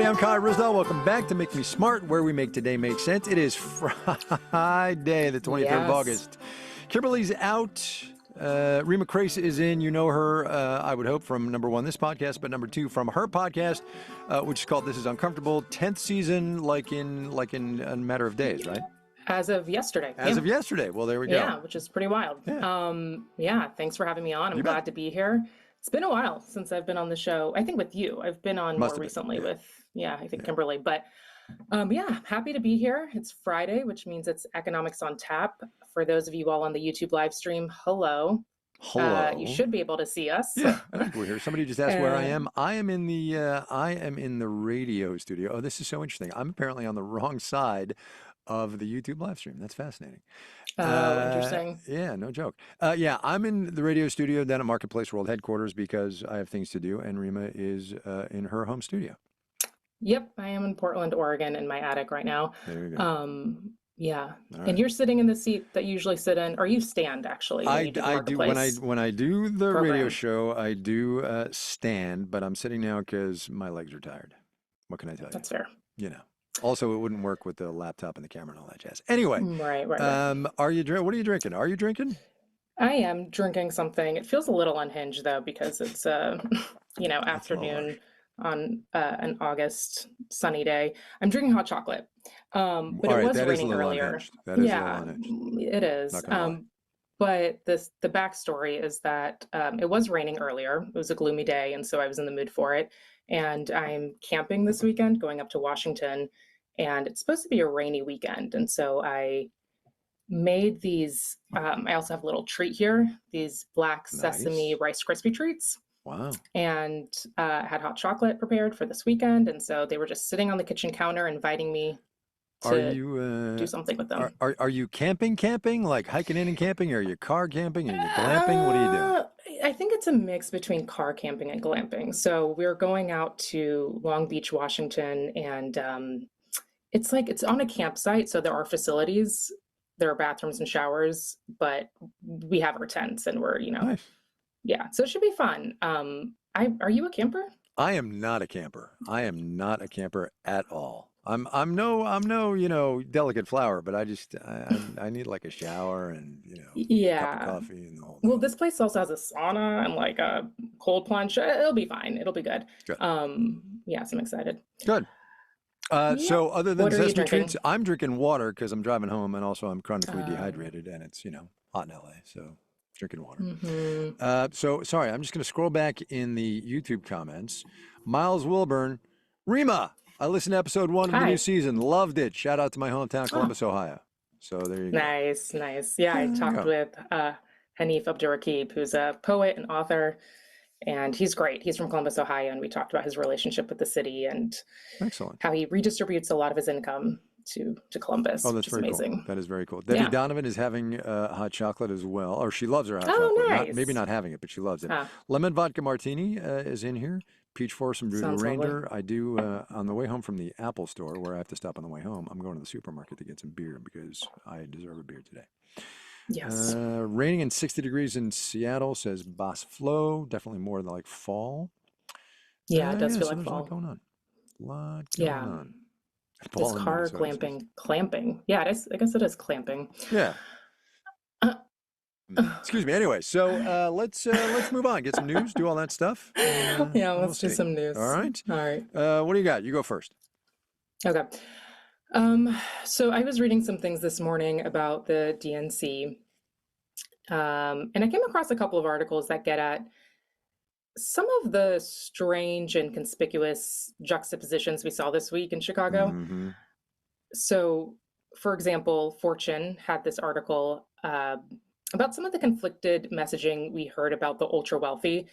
everybody. I'm Kai Risdell. Welcome back to Make Me Smart, where we make today make sense. It is Friday, the 23rd of August. Kimberly's out. Rima Crace is in. You know her, I would hope, from number one, this podcast, but number two, from her podcast, which is called This Is Uncomfortable. 10th season, like in a matter of days, right? As of yesterday. As of yesterday. Well, there we go. Yeah, which is pretty wild. Yeah. Thanks for having me on. I'm glad to be here. It's been a while since I've been on the show. I think with you. I've been on more recently with, I think Kimberly. But happy to be here. It's Friday, which means it's Economics on Tap. For those of you all on the YouTube live stream, hello. Hello. You should be able to see us. Yeah, I think we're here. Somebody just asked where I am. I am in the radio studio. Oh, this is so interesting. I'm apparently on the wrong side of the YouTube live stream. That's fascinating. Interesting. Yeah, no joke. I'm in the radio studio down at Marketplace World headquarters because I have things to do, and Rima is in her home studio. Yep, I am in Portland, Oregon, in my attic right now. There you go. Yeah, and you're sitting in the seat that you usually sit in, or you stand actually. I do when I do the radio show. I do stand, but I'm sitting now because my legs are tired. What can I tell you? That's fair. You know. Also, it wouldn't work with the laptop and the camera and all that jazz. Anyway, right. What are you drinking? Are you drinking? I am drinking something. It feels a little unhinged though because it's afternoon on an August sunny day. I'm drinking hot chocolate. But it was raining earlier. That is a little unhinged. It is. But the backstory is that it was raining earlier. It was a gloomy day, and so I was in the mood for it. And I'm camping this weekend, going up to Washington, and it's supposed to be a rainy weekend. And so I made these. I also have a little treat here: these black sesame Rice Krispie treats. Wow. And had hot chocolate prepared for this weekend, and so they were just sitting on the kitchen counter, inviting me to do something with them. Are you camping, like hiking in and camping? Or are you car camping? Are you glamping? What are you doing? I think it's a mix between car camping and glamping. So we're going out to Long Beach, Washington, and it's on a campsite. So there are facilities, there are bathrooms and showers, but we have our tents and we're, Nice. Yeah. So it should be fun. Are you a camper? I am not a camper. I am not a camper at all. I'm no delicate flower, but I need like a shower and cup of coffee and the whole thing. Well, this place also has a sauna and like a cold plunge. It'll be fine. It'll be good. Good. So I'm excited. Good. So other than sesame treats, I'm drinking water because I'm driving home, and also I'm chronically dehydrated, and it's hot in LA, so drinking water. Mm-hmm. So sorry, I'm just going to scroll back in the YouTube comments. Miles Wilburn, Rima, I listened to episode 1 of the new season. Loved it. Shout out to my hometown, Columbus, Ohio. So there you go. Nice. Yeah, I talked with Hanif Abdurraqib, who's a poet and author, and he's great. He's from Columbus, Ohio, and we talked about his relationship with the city and how he redistributes a lot of his income to Columbus. Oh, that's very amazing. Cool. That is very cool. Debbie Donovan is having hot chocolate as well, or she loves her hot chocolate. Nice. Maybe not having it, but she loves it. Lemon vodka martini is in here. Peach Force and Voodoo Reindeer. I do, on the way home from the Apple store, where I have to stop on the way home, I'm going to the supermarket to get some beer because I deserve a beer today. Yes. Raining and 60 degrees in Seattle, says Boss Flo. Definitely more like fall. Yeah, it does feel like fall. A lot going on. This car clamping. Yeah, I guess it is clamping. Yeah. Excuse me. Anyway, so let's move on. Get some news. Do all that stuff. Let's do some news. All right. What do you got? You go first. Okay. So I was reading some things this morning about the DNC, and I came across a couple of articles that get at some of the strange and conspicuous juxtapositions we saw this week in Chicago. Mm-hmm. So, for example, Fortune had this article about some of the conflicted messaging we heard about the ultra-wealthy.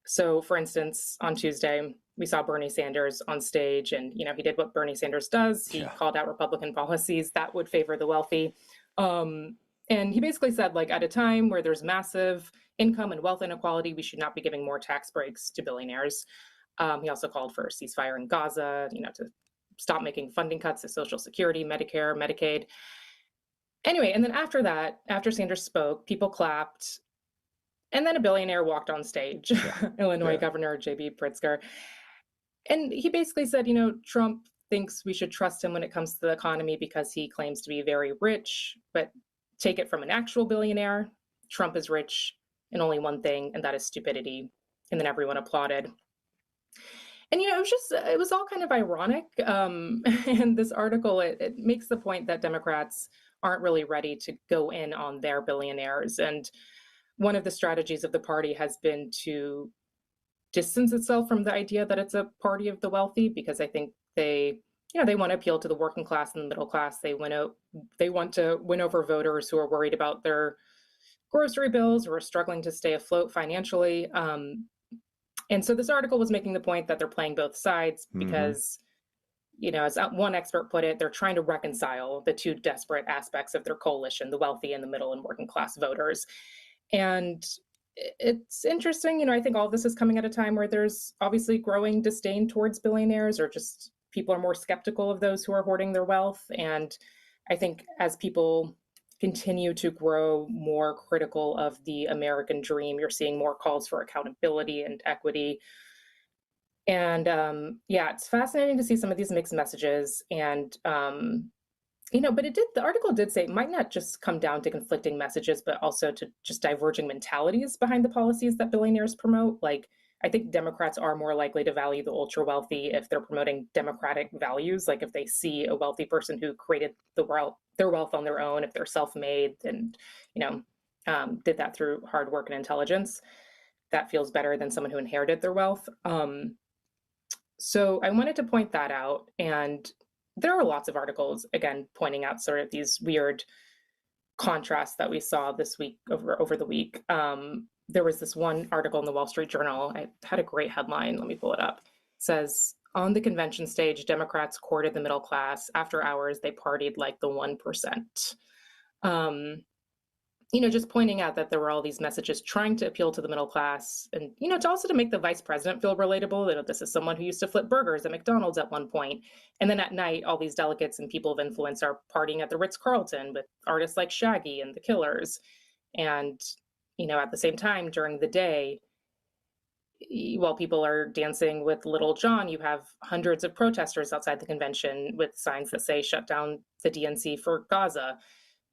So, for instance, on Tuesday, we saw Bernie Sanders on stage, and he did what Bernie Sanders does. He called out Republican policies that would favor the wealthy. And he basically said, at a time where there's massive income and wealth inequality, we should not be giving more tax breaks to billionaires. He also called for a ceasefire in Gaza, to stop making funding cuts to Social Security, Medicare, Medicaid. Anyway, and then after Sanders spoke, people clapped, and then a billionaire walked on stage, Illinois Governor J.B. Pritzker. And he basically said, Trump thinks we should trust him when it comes to the economy because he claims to be very rich, but take it from an actual billionaire. Trump is rich in only one thing, and that is stupidity. And then everyone applauded. And it was all kind of ironic. And this article, it makes the point that Democrats aren't really ready to go in on their billionaires. And one of the strategies of the party has been to distance itself from the idea that it's a party of the wealthy, because I think they want to appeal to the working class and the middle class. They want to win over voters who are worried about their grocery bills or are struggling to stay afloat financially. And so this article was making the point that they're playing both sides because, as one expert put it, they're trying to reconcile the two desperate aspects of their coalition, the wealthy and the middle and working class voters. And it's interesting, I think all of this is coming at a time where there's obviously growing disdain towards billionaires, or just people are more skeptical of those who are hoarding their wealth. And I think as people continue to grow more critical of the American dream, you're seeing more calls for accountability and equity. And it's fascinating to see some of these mixed messages. And but the article did say it might not just come down to conflicting messages, but also to just diverging mentalities behind the policies that billionaires promote. Like, I think Democrats are more likely to value the ultra wealthy if they're promoting democratic values. Like, if they see a wealthy person who created their wealth on their own, if they're self-made and, did that through hard work and intelligence, that feels better than someone who inherited their wealth. So I wanted to point that out. And there are lots of articles, again, pointing out sort of these weird contrasts that we saw this week over the week. There was this one article in the Wall Street Journal. It had a great headline. Let me pull it up. It says, on the convention stage, Democrats courted the middle class. After hours, they partied like the 1%. Just pointing out that there were all these messages trying to appeal to the middle class, and, to also to make the vice president feel relatable. This is someone who used to flip burgers at McDonald's at one point. And then at night, all these delegates and people of influence are partying at the Ritz-Carlton with artists like Shaggy and the Killers. And, at the same time, during the day, while people are dancing with Little John, you have hundreds of protesters outside the convention with signs that say shut down the DNC for Gaza.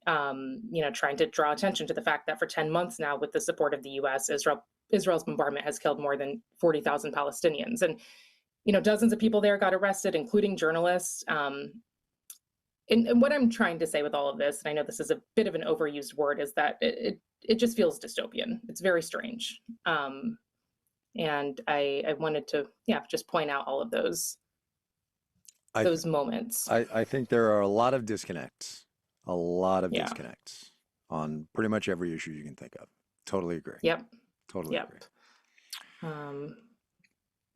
Trying to draw attention to the fact that for 10 months now, with the support of the US, Israel's bombardment has killed more than 40,000 Palestinians. And, dozens of people there got arrested, including journalists. And what I'm trying to say with all of this, and I know this is a bit of an overused word, is that it just feels dystopian. It's very strange. And I wanted to, just point out all of those moments. I think there are a lot of disconnects. A lot of disconnects on pretty much every issue you can think of. Totally agree. Yep. Totally agree.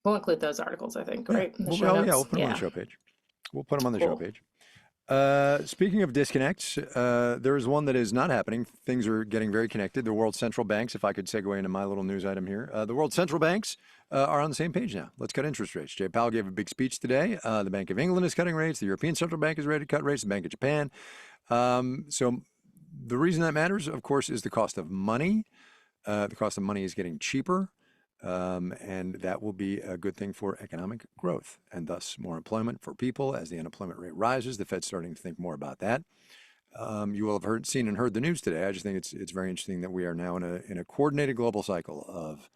We'll include those articles, I think, right? We'll put them on the show page. We'll put them on the show page. Speaking of disconnects, there is one that is not happening. Things are getting very connected. The world central banks, if I could segue into my little news item here, the world central banks are on the same page now. Let's cut interest rates. Jay Powell gave a big speech today. The Bank of England is cutting rates. The European Central Bank is ready to cut rates. The Bank of Japan. So the reason that matters, of course, is the cost of money. The cost of money is getting cheaper, and that will be a good thing for economic growth and thus more employment for people. As the unemployment rate rises, the Fed's starting to think more about that. You will have seen and heard the news today. I just think it's very interesting that we are now in a coordinated global cycle of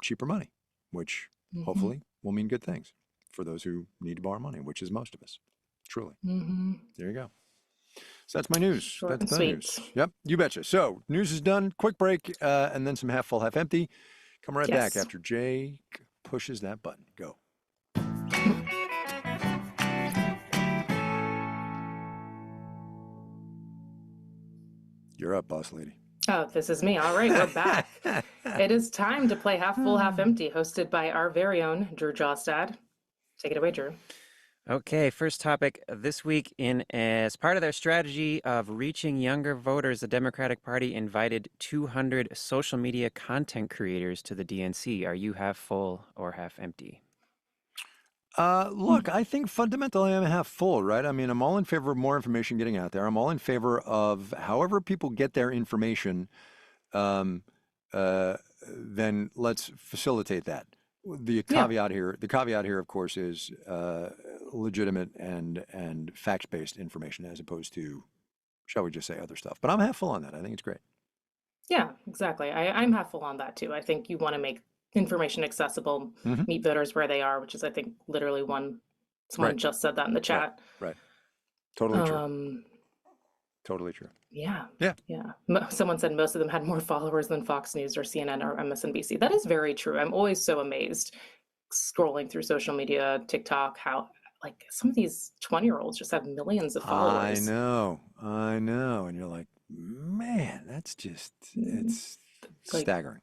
cheaper money, which hopefully will mean good things for those who need to borrow money, which is most of us, truly. There you go. So that's my news. Short that's and the sweet. news. Yep, you betcha. So news is done. Quick break, and then some half full, half empty. Come right back after Jake pushes that button. Go. You're up, boss lady. Oh, this is me. All right, we're back. It is time to play Half Full, Half Empty, hosted by our very own Drew Jostad. Take it away, Drew. Okay, first topic this week. As part of their strategy of reaching younger voters, the Democratic Party invited 200 social media content creators to the DNC. Are you half full or half empty? Look, I think fundamentally I'm half full, right? I mean, I'm all in favor of more information getting out there. I'm all in favor of however people get their information, then let's facilitate that. The caveat here, of course, is legitimate and fact-based information as opposed to, shall we just say, other stuff. But I'm half full on that. I think it's great. Yeah, exactly. I'm half full on that too. I think you want to make information accessible, meet voters where they are, which is, I think, literally someone just said that in the chat. Right. Totally true. Totally true. Yeah. Yeah. Someone said most of them had more followers than Fox News or CNN or MSNBC. That is very true. I'm always so amazed scrolling through social media, TikTok, how like some of these 20-year-olds just have millions of followers. I know. And you're like, man, that's just, it's staggering.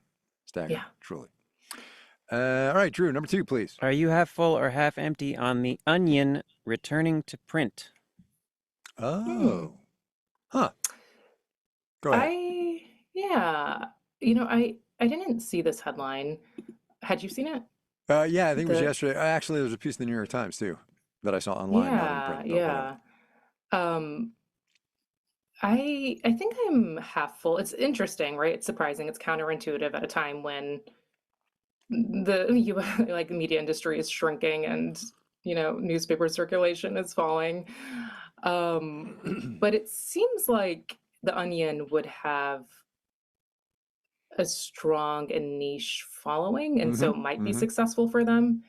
Yeah. Truly. All right, Drew, number 2, please. Are you half full or half empty on The Onion returning to print? Oh. Huh. Go ahead. I didn't see this headline. Had you seen it? Yeah, I think it was yesterday. Actually, there was a piece in the New York Times too that I saw online. Not in print, I think I'm half full. It's interesting, right? It's surprising. It's counterintuitive at a time when the media industry is shrinking and newspaper circulation is falling. But it seems like The Onion would have a strong and niche following, and so it might be successful for them.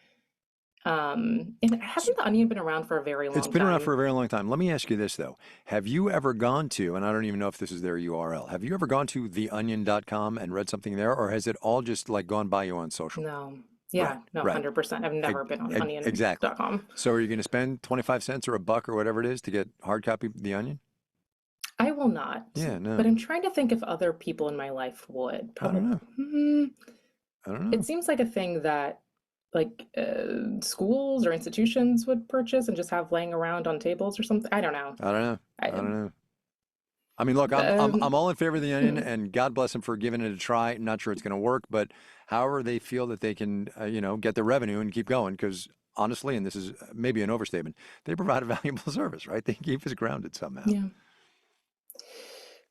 And hasn't The Onion been around for a very long time? It's been around for a very long time. Let me ask you this, though. Have you ever gone to, and I don't even know if this is their URL, have you ever gone to theonion.com and read something there, or has it all just like gone by you on social? No. Yeah, right. 100%. I've never been on onion.com. Exactly. So are you going to spend 25 cents or $1 or whatever it is to get hard copy The Onion? I will not. Yeah, no. But I'm trying to think if other people in my life would. Probably. I don't know. It seems like a thing that schools or institutions would purchase and just have laying around on tables or something. I don't know. I don't know. I mean, look, I'm all in favor of The Onion, and God bless them for giving it a try. I'm not sure it's going to work, but however they feel that they can, get the revenue and keep going, because honestly, and this is maybe an overstatement, they provide a valuable service, right? They keep us grounded somehow. Yeah.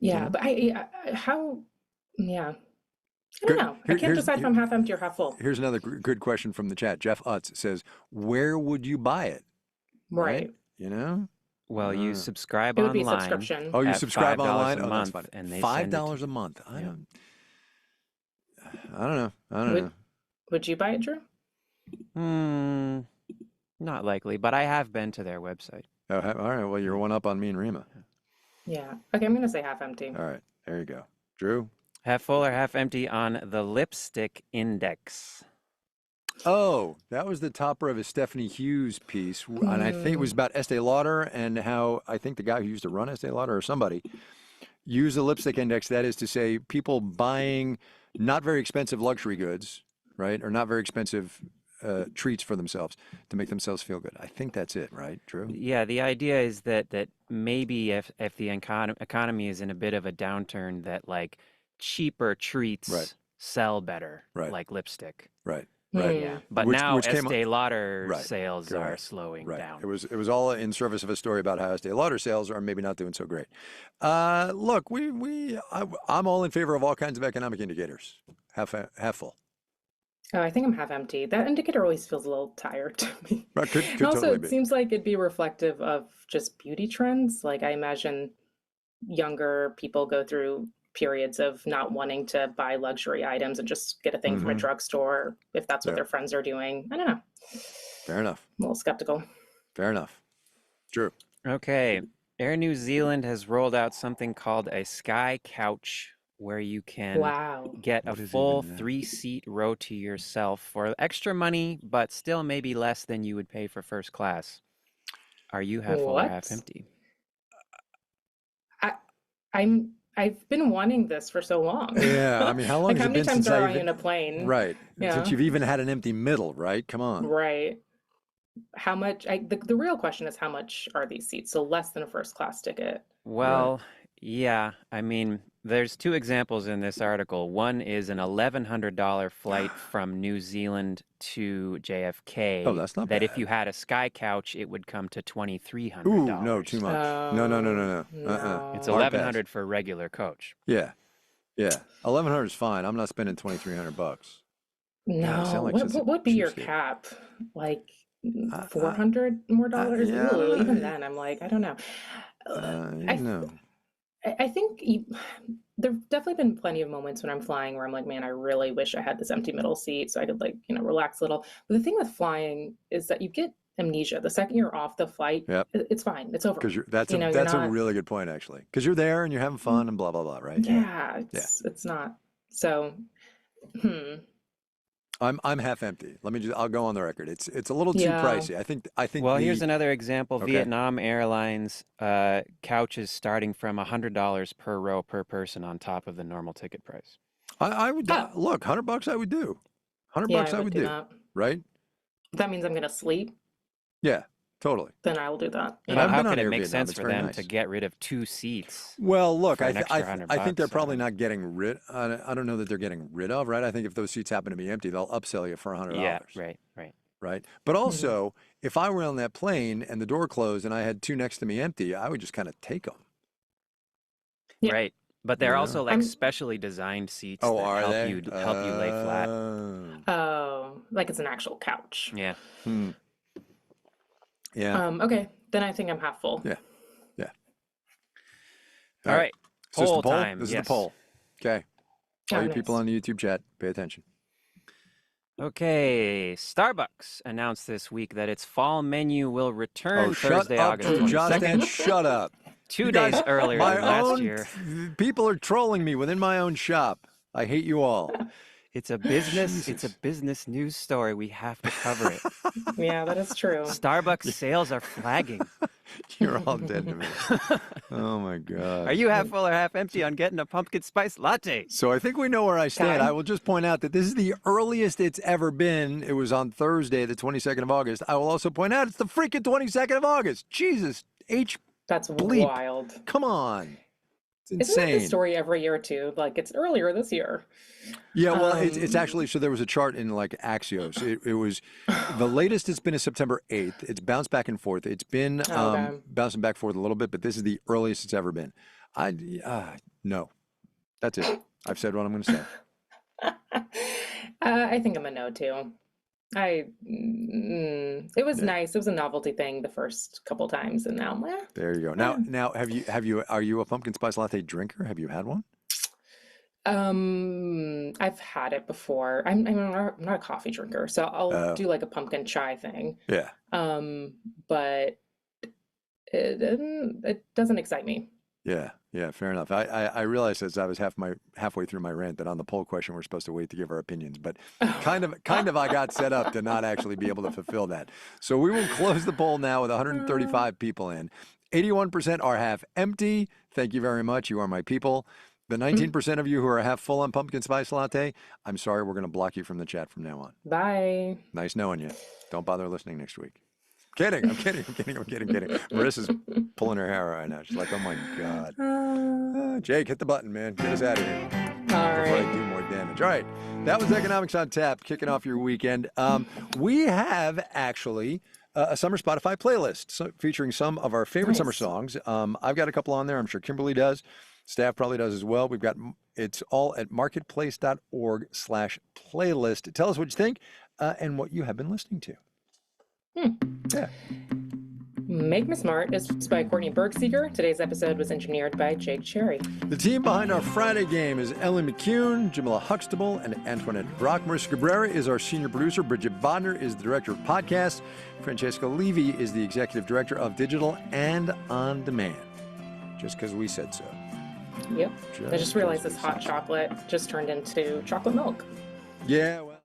Yeah, but I don't know. I can't decide if I'm half empty or half full. Here's another good question from the chat. Jeff Utz says, where would you buy it? Right. Well, you subscribe online. It would be a subscription. Oh, you subscribe online? $5 a month, that's and they $5 a month. I don't know. Would you buy it, Drew? Not likely, but I have been to their website. Oh, all right. Well, you're one up on me and Rima. Yeah. Okay, I'm going to say half empty. All right. There you go. Drew? Half full or half empty on the lipstick index? Oh, that was the topper of a Stephanie Hughes piece. And I think it was about Estee Lauder and how I think the guy who used to run Estee Lauder or somebody used the lipstick index. That is to say, people buying not very expensive luxury goods, right? Or not very expensive treats for themselves to make themselves feel good. I think that's it, right, Drew? Yeah, the idea is that maybe if the economy is in a bit of a downturn, that like cheaper treats sell better, like lipstick. Right. Yeah. But now Estee Lauder sales are slowing down. It was all in service of a story about how Estee Lauder sales are maybe not doing so great. Look, I'm all in favor of all kinds of economic indicators. Half full. Oh, I think I'm half empty. That indicator always feels a little tired to me. Could and also, totally it be. seems like it'd be reflective of just beauty trends. Like I imagine younger people go through periods of not wanting to buy luxury items and just get a thing from a drugstore if that's what their friends are doing. I don't know. Fair enough. I'm a little skeptical. Fair enough. Drew. Okay. Air New Zealand has rolled out something called a Sky Couch, where you can get a full 3-seat row to yourself for extra money, but still maybe less than you would pay for first class. Are you half full or half empty? I've been wanting this for so long. Yeah, I mean, how long has it been since how many times are I in a plane? Right. Yeah. Since you've even had an empty middle, right? Come on. Right. How much? The real question is, how much are these seats? So less than a first class ticket. Well, yeah. I mean, there's 2 examples in this article. One is an $1,100 flight from New Zealand to JFK. Oh, that's not bad. That if you had a Sky Couch, it would come to $2,300. Ooh, no, too much. No. It's $1,100 for a regular coach. Yeah. $1,100 is fine. I'm not spending $2,300. God, I sound No, like what such a would be your cheapskate. cap? Like I, I, $400 more dollars? yeah, I Ooh, don't even know. then, I'm like, I don't know. You I know. I think there've definitely been plenty of moments when I'm flying where I'm like, man, I really wish I had this empty middle seat so I could like, relax a little. But the thing with flying is that you get amnesia. The second you're off the flight, Yep. it's fine. It's over. Because that's You're a not. really good point actually. Because you're there and you're having fun and blah blah blah, right? Yeah. Yeah, Yeah. it's not. So, hmm. I'm half empty. I'll go on the record. It's a little too Yeah. pricey. I think Well, here's another example. Okay. Vietnam Airlines couches starting from $100 per row per person on top of the normal ticket price. I would Oh. look, $100 I would do. Yeah, $100 I I would would do do. that. Right? If that means I'm gonna sleep, Yeah, totally. then I will do that. And But I've how been on could it Air make Vietnam. sense It's for very them nice. to get rid of 2 seats? Well, look, for an extra I think they're $100? probably not getting rid. I don't know that they're getting rid of, right? I think if those seats happen to be empty, they'll upsell you for $100. Yeah, right. Right. But also, if I were on that plane and the door closed and I had 2 next to me empty, I would just kind of take them. Yeah. Right. But they're Yeah. also like specially designed seats Oh, that are help they? you lay flat. Oh, like it's an actual couch. Yeah. Yeah. Okay, then I think I'm half full. Yeah. All right. Is this the Poll poll? time. This is Yes. the poll. Okay. All Oh, you people nice. on the YouTube chat, pay attention. Okay. Starbucks announced this week that its fall menu will return Thursday, shut up, August 22nd. Justin. Shut up. 2 You days guys, earlier my than last own year. people are trolling me within my own shop. I hate you all. It's a business. It's a Jesus. business news story. We have to cover it. Yeah, that is true. Starbucks sales are flagging. You're all dead to me. Oh my God. Are you half full or half empty on getting a pumpkin spice latte? So I think we know where I stand. Okay. I will just point out that this is the earliest it's ever been. It was on Thursday, the 22nd of August. I will also point out it's the freaking 22nd of August. Jesus, That's bleep. wild. Come on. It's Isn't that insane. the story every year too? Like it's earlier this year. Yeah, well, it's actually, so there was a chart in like Axios. It was, the latest it's been is September 8th. It's bounced back and forth. It's been Okay. bouncing back and forth a little bit, but this is the earliest it's ever been. No. That's it. I've said what I'm going to say. I think I'm a no too. It was nice. It was a novelty thing the first couple times, and now, There you go. Now, are you a pumpkin spice latte drinker? Have you had one? I've had it before. I'm not a coffee drinker, so I'll do like a pumpkin chai thing. Yeah. But it doesn't excite me. Yeah, fair enough. I realized as I was halfway through my rant that on the poll question we're supposed to wait to give our opinions, but kind of I got set up to not actually be able to fulfill that. So we will close the poll now with 135 people in. 81% are half empty. Thank you very much. You are my people. The 19% of you who are half full on pumpkin spice latte, I'm sorry, we're going to block you from the chat from now on. Bye. Nice knowing you. Don't bother listening next week. I'm kidding. Marissa's pulling her hair right now. She's like, oh my God. Jake, hit the button, man. Get us out of here. All Before I right. do more damage. All right. That was Economics on Tap, kicking off your weekend. We have actually a summer Spotify playlist featuring some of our favorite summer songs. I've got a couple on there. I'm sure Kimberly does. Staff probably does as well. It's all at marketplace.org/playlist. Tell us what you think and what you have been listening to. Yeah. Make Me Smart is by Courtney Bergseeger. Today's episode was engineered by Jake Cherry. The team behind our Friday game is Ellen McCune, Jamila Huxtable, and Antoinette Brock. Marissa Cabrera is our senior producer. Bridget Bodner is the director of podcasts. Francesca Levy is the executive director of digital and on demand. Just because we said so. Yep. I just realized this hot chocolate just turned into chocolate milk. Yeah, well.